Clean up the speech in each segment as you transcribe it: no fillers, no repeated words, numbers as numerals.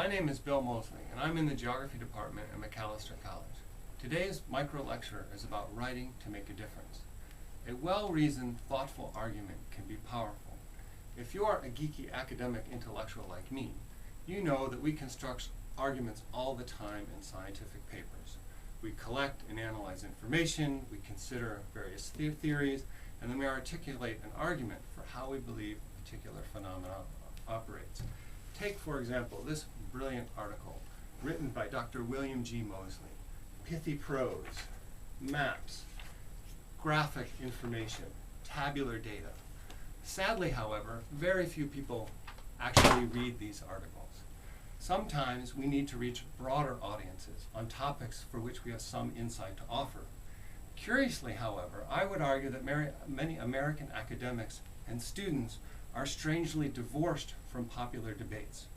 My name is Bill Moseley, and I'm in the Geography Department at Macalester College. Today's micro lecture is about writing to make a difference. A well-reasoned, thoughtful argument can be powerful. If you are a geeky academic intellectual like me, you know that we construct arguments all the time in scientific papers. We collect and analyze information, we consider various theories, and then we articulate an argument for how we believe a particular phenomenon operates. Take, for example, this brilliant article written by Dr. William G. Moseley. Pithy prose, maps, graphic information, tabular data. Sadly, however, very few people actually read these articles. Sometimes we need to reach broader audiences on topics for which we have some insight to offer. Curiously, however, I would argue that many American academics and students are strangely divorced from popular debates.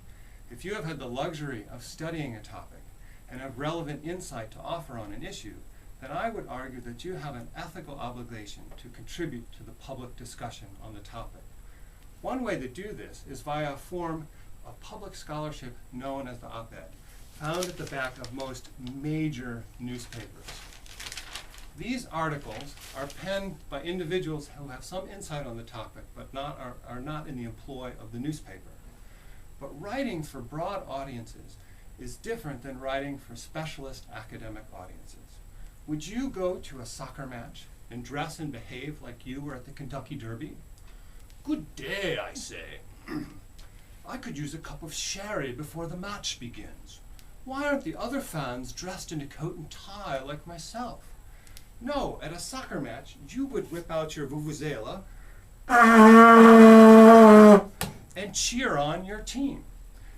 If you have had the luxury of studying a topic and have relevant insight to offer on an issue, then I would argue that you have an ethical obligation to contribute to the public discussion on the topic. One way to do this is via a form of public scholarship known as the op-ed, found at the back of most major newspapers. These articles are penned by individuals who have some insight on the topic, but are not in the employ of the newspaper. But writing for broad audiences is different than writing for specialist academic audiences. Would you go to a soccer match and dress and behave like you were at the Kentucky Derby? Good day, I say. I could use a cup of sherry before the match begins. Why aren't the other fans dressed in a coat and tie like myself? No, at a soccer match, you would whip out your vuvuzela and cheer on your team.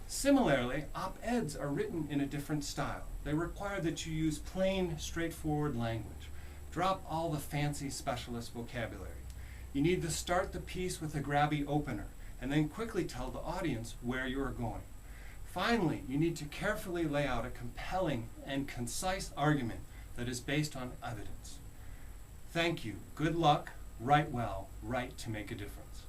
Similarly, op-eds are written in a different style. They require that you use plain, straightforward language. Drop all the fancy specialist vocabulary. You need to start the piece with a grabby opener, and then quickly tell the audience where you are going. Finally, you need to carefully lay out a compelling and concise argument that is based on evidence. Thank you. Good luck. Write well. Write to make a difference.